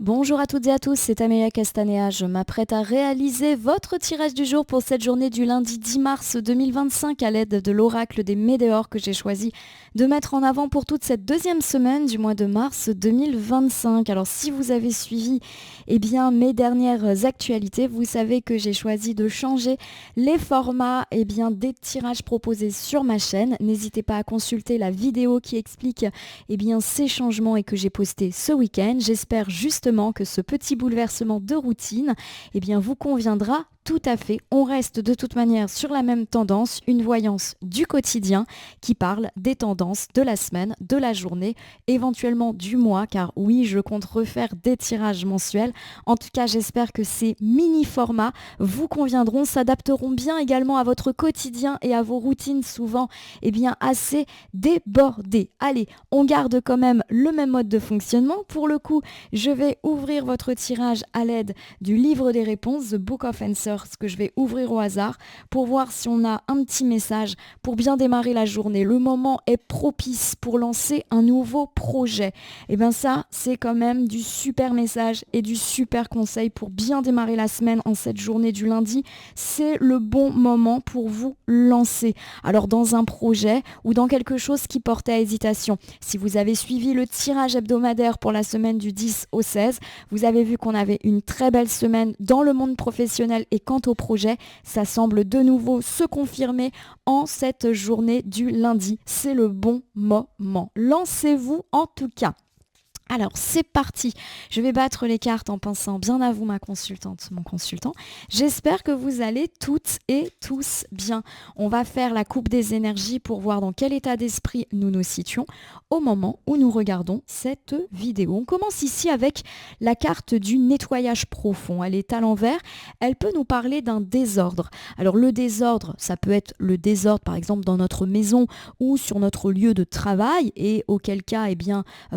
Bonjour à toutes et à tous, c'est Amélia Castanea. Je m'apprête à réaliser votre tirage du jour pour cette journée du lundi 10 mars 2025 à l'aide de l'oracle des Météores que j'ai choisi de mettre en avant pour toute cette deuxième semaine du mois de mars 2025. Alors si vous avez suivi mes dernières actualités, vous savez que j'ai choisi de changer les formats des tirages proposés sur ma chaîne. N'hésitez pas à consulter la vidéo qui explique ces changements et que j'ai posté ce week-end. J'espère justement que ce petit bouleversement de routine vous conviendra tout à fait. On reste de toute manière sur la même tendance, une voyance du quotidien qui parle des tendances de la semaine, de la journée, éventuellement du mois, car oui, je compte refaire des tirages mensuels. En tout cas, j'espère que ces mini-formats vous conviendront, s'adapteront bien également à votre quotidien et à vos routines souvent assez débordées. Allez, on garde quand même le même mode de fonctionnement. Pour le coup, je vais ouvrir votre tirage à l'aide du livre des réponses, The Book of Answers, que je vais ouvrir au hasard pour voir si on a un petit message pour bien démarrer la journée. Le moment est propice pour lancer un nouveau projet. Et bien ça, c'est quand même du super message et du super conseil pour bien démarrer la semaine en cette journée du lundi. C'est le bon moment pour vous lancer. Alors dans un projet ou dans quelque chose qui porte à hésitation. Si vous avez suivi le tirage hebdomadaire pour la semaine du 10 au 16, vous avez vu qu'on avait une très belle semaine dans le monde professionnel et quant au projet, ça semble de nouveau se confirmer en cette journée du lundi. C'est le bon moment. Lancez-vous en tout cas. Alors c'est parti, je vais battre les cartes en pensant bien à vous ma consultante, mon consultant. J'espère que vous allez toutes et tous bien. On va faire la coupe des énergies pour voir dans quel état d'esprit nous nous situons au moment où nous regardons cette vidéo. On commence ici avec la carte du nettoyage profond. Elle est à l'envers, elle peut nous parler d'un désordre. Alors le désordre, ça peut être le désordre par exemple dans notre maison ou sur notre lieu de travail et auquel cas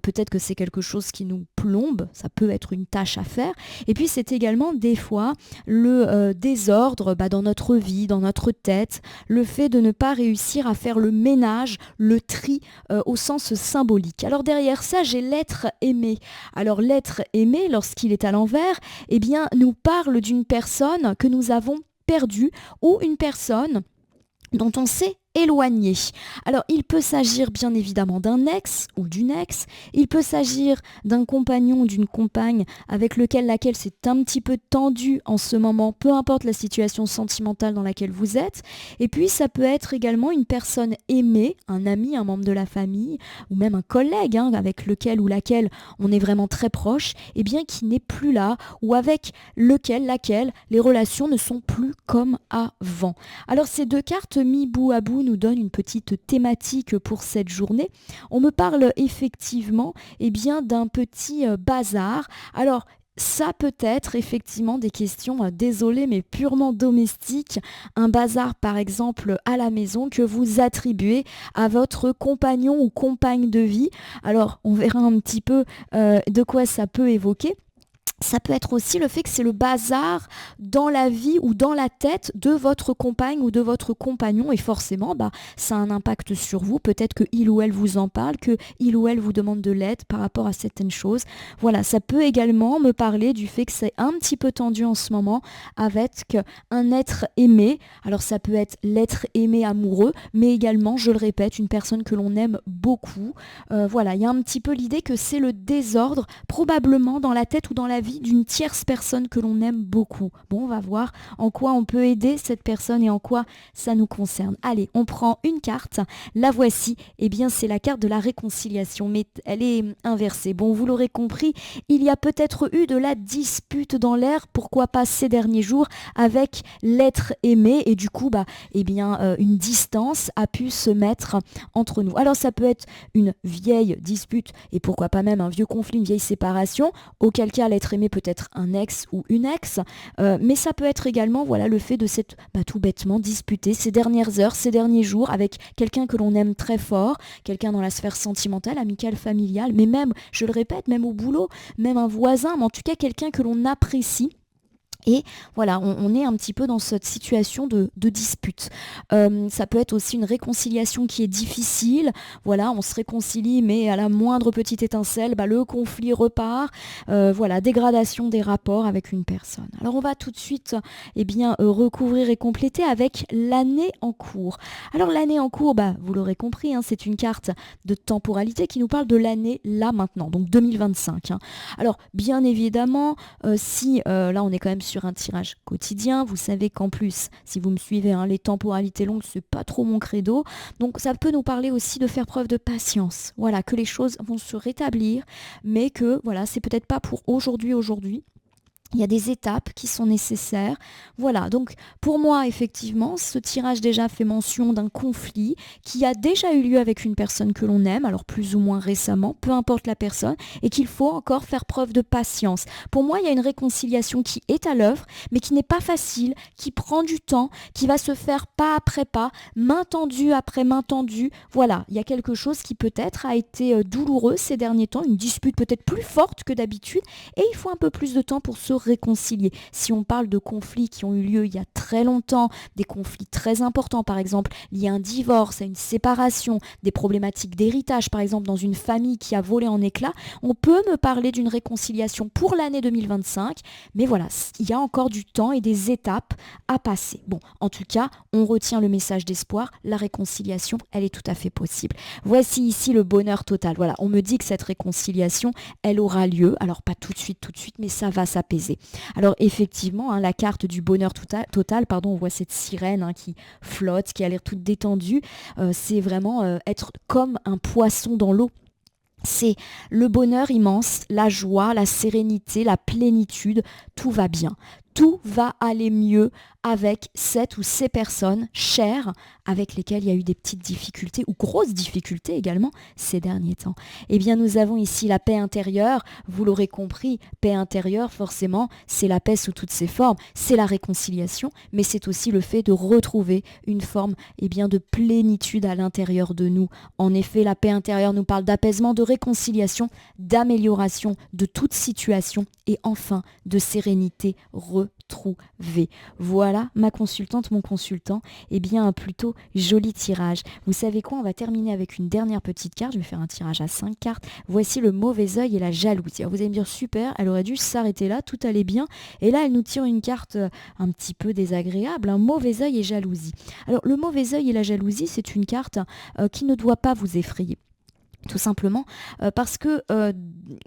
peut-être que c'est quelque chose qui nous plombe, ça peut être une tâche à faire. Et puis c'est également des fois le désordre dans notre vie, dans notre tête, le fait de ne pas réussir à faire le ménage, le tri au sens symbolique. Alors derrière ça, j'ai l'être aimé. Alors l'être aimé, lorsqu'il est à l'envers, nous parle d'une personne que nous avons perdue ou une personne dont on s'est éloigné. Alors, il peut s'agir bien évidemment d'un ex ou d'une ex, il peut s'agir d'un compagnon ou d'une compagne avec laquelle c'est un petit peu tendu en ce moment, peu importe la situation sentimentale dans laquelle vous êtes. Et puis, ça peut être également une personne aimée, un ami, un membre de la famille, ou même un collègue avec lequel ou laquelle on est vraiment très proche, qui n'est plus là, ou avec laquelle les relations ne sont plus comme avant. Alors, ces deux cartes mis bout à bout nous donne une petite thématique pour cette journée. On me parle effectivement d'un petit bazar. Alors, ça peut être effectivement des questions, désolé, mais purement domestiques. Un bazar, par exemple, à la maison que vous attribuez à votre compagnon ou compagne de vie. Alors, on verra un petit peu de quoi ça peut évoquer. Ça peut être aussi le fait que c'est le bazar dans la vie ou dans la tête de votre compagne ou de votre compagnon et forcément ça a un impact sur vous. Peut-être que il ou elle vous en parle, que il ou elle vous demande de l'aide par rapport à certaines choses. Voilà, ça peut également me parler du fait que c'est un petit peu tendu en ce moment avec un être aimé. Alors ça peut être l'être aimé amoureux, mais également, je le répète, une personne que l'on aime beaucoup. Voilà, il y a un petit peu l'idée que c'est le désordre probablement dans la tête ou dans la vie d'une tierce personne que l'on aime beaucoup. Bon, on va voir en quoi on peut aider cette personne et en quoi ça nous concerne. Allez, on prend une carte. La voici. C'est la carte de la réconciliation, mais elle est inversée. Bon, vous l'aurez compris, il y a peut-être eu de la dispute dans l'air, pourquoi pas ces derniers jours, avec l'être aimé et du coup, une distance a pu se mettre entre nous. Alors, ça peut être une vieille dispute et pourquoi pas même un vieux conflit, une vieille séparation, auquel cas l'être aimé peut être un ex ou une ex, mais ça peut être également le fait de s'être tout bêtement disputé ces dernières heures, ces derniers jours avec quelqu'un que l'on aime très fort, quelqu'un dans la sphère sentimentale, amicale, familiale, mais même, je le répète, même au boulot, même un voisin, mais en tout cas quelqu'un que l'on apprécie. Et voilà, on est un petit peu dans cette situation de dispute. Ça peut être aussi une réconciliation qui est difficile. Voilà, on se réconcilie, mais à la moindre petite étincelle, le conflit repart. Voilà, dégradation des rapports avec une personne. Alors on va tout de suite recouvrir et compléter avec l'année en cours. Alors l'année en cours, vous l'aurez compris, c'est une carte de temporalité qui nous parle de l'année là maintenant, donc 2025. Alors bien évidemment, si là on est quand même sur un tirage quotidien, vous savez qu'en plus, si vous me suivez, les temporalités longues, c'est pas trop mon credo. Donc ça peut nous parler aussi de faire preuve de patience. Voilà, que les choses vont se rétablir, mais que voilà, c'est peut-être pas pour aujourd'hui. Il y a des étapes qui sont nécessaires. Voilà, donc pour moi, effectivement, ce tirage déjà fait mention d'un conflit qui a déjà eu lieu avec une personne que l'on aime, alors plus ou moins récemment, peu importe la personne, et qu'il faut encore faire preuve de patience. Pour moi, il y a une réconciliation qui est à l'œuvre, mais qui n'est pas facile, qui prend du temps, qui va se faire pas après pas, main tendue après main tendue. Voilà, il y a quelque chose qui peut-être a été douloureux ces derniers temps, une dispute peut-être plus forte que d'habitude, et il faut un peu plus de temps pour se réconcilier. Si on parle de conflits qui ont eu lieu il y a très longtemps, des conflits très importants par exemple, liés à un divorce, à une séparation, des problématiques d'héritage par exemple dans une famille qui a volé en éclats, on peut me parler d'une réconciliation pour l'année 2025, mais voilà, il y a encore du temps et des étapes à passer. Bon, en tout cas, on retient le message d'espoir, la réconciliation, elle est tout à fait possible. Voici ici le bonheur total. Voilà, on me dit que cette réconciliation, elle aura lieu, alors pas tout de suite, mais ça va s'apaiser. Alors effectivement, la carte du bonheur total, on voit cette sirène qui flotte, qui a l'air toute détendue. C'est vraiment être comme un poisson dans l'eau. C'est le bonheur immense, la joie, la sérénité, la plénitude, tout va bien. Tout va aller mieux avec cette ou ces personnes chères avec lesquelles il y a eu des petites difficultés ou grosses difficultés également ces derniers temps. Eh bien, nous avons ici la paix intérieure. Vous l'aurez compris, paix intérieure, forcément, c'est la paix sous toutes ses formes. C'est la réconciliation, mais c'est aussi le fait de retrouver une forme de plénitude à l'intérieur de nous. En effet, la paix intérieure nous parle d'apaisement, de réconciliation, d'amélioration de toute situation et enfin de sérénité retrouvée. Voilà, ma consultante, mon consultant, un plutôt joli tirage. Vous savez quoi, on va terminer avec une dernière petite carte. Je vais faire un tirage à 5 cartes. Voici le mauvais œil et la jalousie. Alors vous allez me dire, super, elle aurait dû s'arrêter là, tout allait bien. Et là, elle nous tire une carte un petit peu désagréable, un mauvais œil et jalousie. Alors le mauvais œil et la jalousie, c'est une carte qui ne doit pas vous effrayer. Tout simplement parce que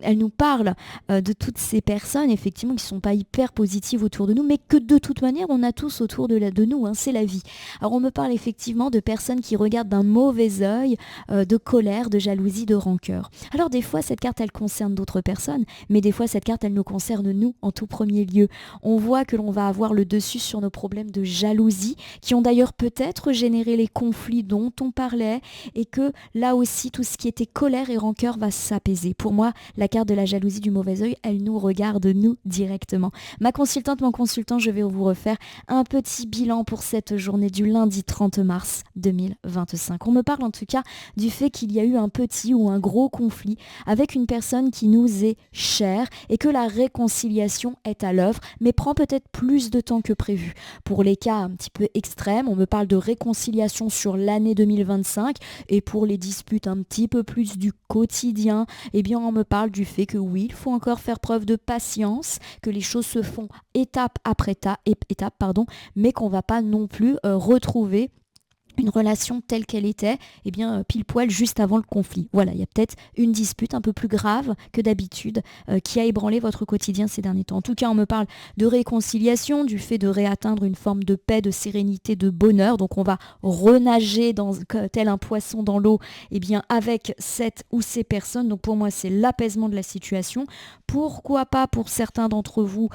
elle nous parle de toutes ces personnes effectivement qui ne sont pas hyper positives autour de nous, mais que de toute manière on a tous autour de nous, c'est la vie. Alors on me parle effectivement de personnes qui regardent d'un mauvais œil, de colère, de jalousie, de rancœur. Alors des fois cette carte elle concerne d'autres personnes, mais des fois cette carte elle nous concerne nous en tout premier lieu. On voit que l'on va avoir le dessus sur nos problèmes de jalousie, qui ont d'ailleurs peut-être généré les conflits dont on parlait, et que là aussi tout ce qui était colère et rancœur va s'apaiser. Pour moi, la carte de la jalousie du mauvais œil, elle nous regarde nous directement. Ma consultante, mon consultant, je vais vous refaire un petit bilan pour cette journée du lundi 30 mars 2025. On me parle en tout cas du fait qu'il y a eu un petit ou un gros conflit avec une personne qui nous est chère et que la réconciliation est à l'œuvre, mais prend peut-être plus de temps que prévu. Pour les cas un petit peu extrêmes, on me parle de réconciliation sur l'année 2025, et pour les disputes un petit peu plus du quotidien, on me parle du fait que oui, il faut encore faire preuve de patience, que les choses se font étape après étape, mais qu'on va pas non plus retrouver une relation telle qu'elle était, pile poil juste avant le conflit. Voilà, il y a peut-être une dispute un peu plus grave que d'habitude qui a ébranlé votre quotidien ces derniers temps. En tout cas, on me parle de réconciliation, du fait de réatteindre une forme de paix, de sérénité, de bonheur. Donc on va renager tel un poisson dans l'eau, avec cette ou ces personnes. Donc pour moi, c'est l'apaisement de la situation. Pourquoi pas pour certains d'entre vous,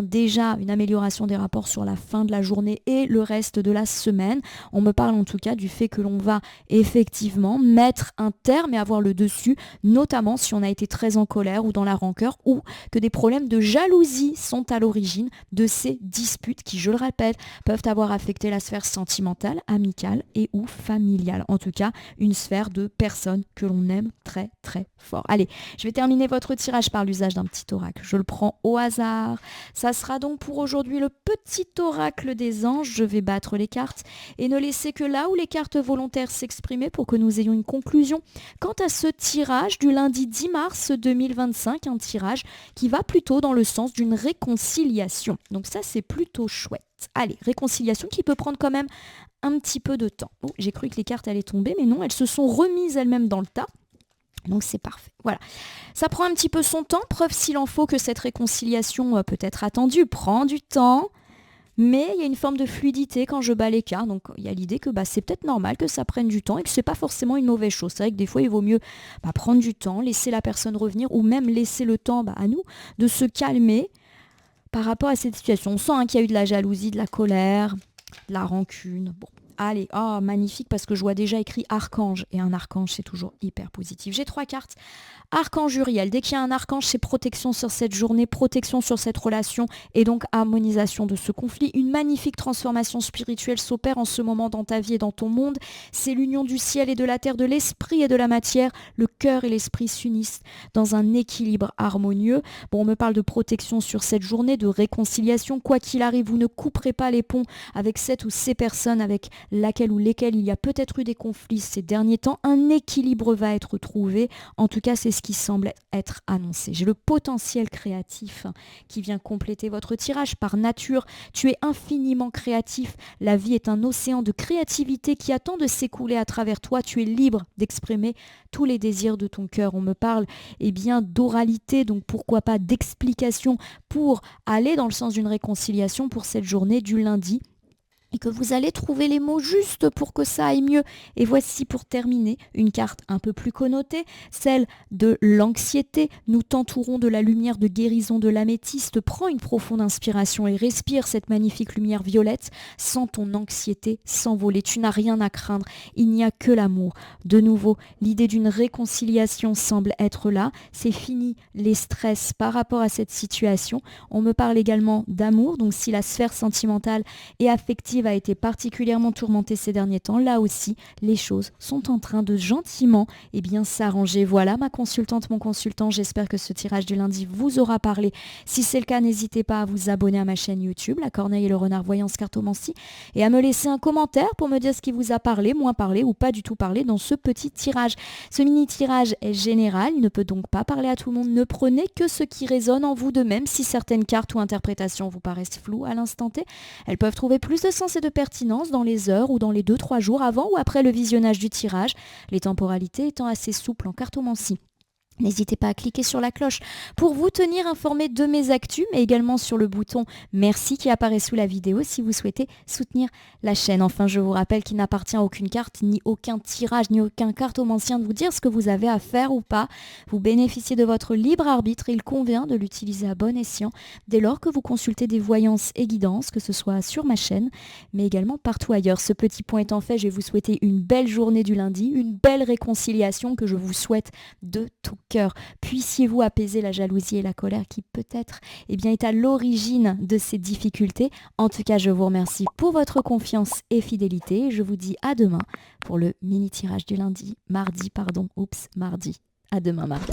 déjà une amélioration des rapports sur la fin de la journée et le reste de la semaine. On me parle en tout cas du fait que l'on va effectivement mettre un terme et avoir le dessus, notamment si on a été très en colère ou dans la rancœur, ou que des problèmes de jalousie sont à l'origine de ces disputes qui, je le répète, peuvent avoir affecté la sphère sentimentale, amicale et ou familiale. En tout cas, une sphère de personnes que l'on aime très très fort. Allez, je vais terminer votre tirage par l'usage d'un petit oracle. Je le prends au hasard. Ça sera donc pour aujourd'hui le petit oracle des anges. Je vais battre les cartes et ne laisser que là où les cartes volontaires s'exprimer pour que nous ayons une conclusion. Quant à ce tirage du lundi 10 mars 2025, un tirage qui va plutôt dans le sens d'une réconciliation. Donc ça, c'est plutôt chouette. Allez, réconciliation qui peut prendre quand même un petit peu de temps. Oh, j'ai cru que les cartes allaient tomber, mais non, elles se sont remises elles-mêmes dans le tas. Donc c'est parfait. Voilà. Ça prend un petit peu son temps, preuve s'il en faut que cette réconciliation peut être attendue, prend du temps. Mais il y a une forme de fluidité quand je bats les cartes. Donc il y a l'idée que c'est peut-être normal que ça prenne du temps et que c'est pas forcément une mauvaise chose. C'est vrai que des fois il vaut mieux prendre du temps, laisser la personne revenir ou même laisser le temps à nous de se calmer par rapport à cette situation. On sent qu'il y a eu de la jalousie, de la colère, de la rancune. Bon. Allez, magnifique parce que je vois déjà écrit archange. Et un archange, c'est toujours hyper positif. J'ai 3 cartes. Archange Uriel. Dès qu'il y a un archange, c'est protection sur cette journée, protection sur cette relation et donc harmonisation de ce conflit. Une magnifique transformation spirituelle s'opère en ce moment dans ta vie et dans ton monde. C'est l'union du ciel et de la terre, de l'esprit et de la matière. Le cœur et l'esprit s'unissent dans un équilibre harmonieux. Bon, on me parle de protection sur cette journée, de réconciliation. Quoi qu'il arrive, vous ne couperez pas les ponts avec cette ou ces personnes avec laquelle ou lesquelles il y a peut-être eu des conflits ces derniers temps. Un équilibre va être trouvé. En tout cas, c'est ce qui semble être annoncé. J'ai le potentiel créatif qui vient compléter votre tirage. Par nature, tu es infiniment créatif. La vie est un océan de créativité qui attend de s'écouler à travers toi. Tu es libre d'exprimer tous les désirs de ton cœur. On me parle d'oralité, donc pourquoi pas d'explication pour aller dans le sens d'une réconciliation pour cette journée du lundi. Et que vous allez trouver les mots justes pour que ça aille mieux. Et voici pour terminer une carte un peu plus connotée, celle de l'anxiété. Nous t'entourons de la lumière de guérison de l'améthyste. Prends une profonde inspiration et respire cette magnifique lumière violette. Sens ton anxiété s'envoler. Tu n'as rien à craindre. Il n'y a que l'amour. De nouveau, l'idée d'une réconciliation semble être là. C'est fini les stress par rapport à cette situation. On me parle également d'amour. Donc si la sphère sentimentale et affective a été particulièrement tourmentée ces derniers temps, là aussi, les choses sont en train de gentiment s'arranger. Voilà ma consultante, mon consultant, j'espère que ce tirage du lundi vous aura parlé. Si c'est le cas, n'hésitez pas à vous abonner à ma chaîne YouTube, La Corneille et le Renard Voyance Cartomancie, et à me laisser un commentaire pour me dire ce qui vous a parlé, moins parlé ou pas du tout parlé dans ce petit tirage. Ce mini-tirage est général, il ne peut donc pas parler à tout le monde. Ne prenez que ce qui résonne en vous de même. Si certaines cartes ou interprétations vous paraissent floues à l'instant T, elles peuvent trouver plus de sens et de pertinence dans les heures ou dans les 2-3 jours avant ou après le visionnage du tirage, les temporalités étant assez souples en cartomancie. N'hésitez pas à cliquer sur la cloche pour vous tenir informé de mes actus, mais également sur le bouton merci qui apparaît sous la vidéo si vous souhaitez soutenir la chaîne. Enfin, je vous rappelle qu'il n'appartient à aucune carte, ni aucun tirage, ni aucun cartomancien de vous dire ce que vous avez à faire ou pas. Vous bénéficiez de votre libre arbitre et il convient de l'utiliser à bon escient dès lors que vous consultez des voyances et guidances, que ce soit sur ma chaîne, mais également partout ailleurs. Ce petit point étant fait, je vais vous souhaiter une belle journée du lundi, une belle réconciliation que je vous souhaite de tout cœur. Puissiez-vous apaiser la jalousie et la colère qui peut-être est à l'origine de ces difficultés. En tout cas, je vous remercie pour votre confiance et fidélité. Je vous dis à demain pour le mini tirage du mardi. À demain mardi.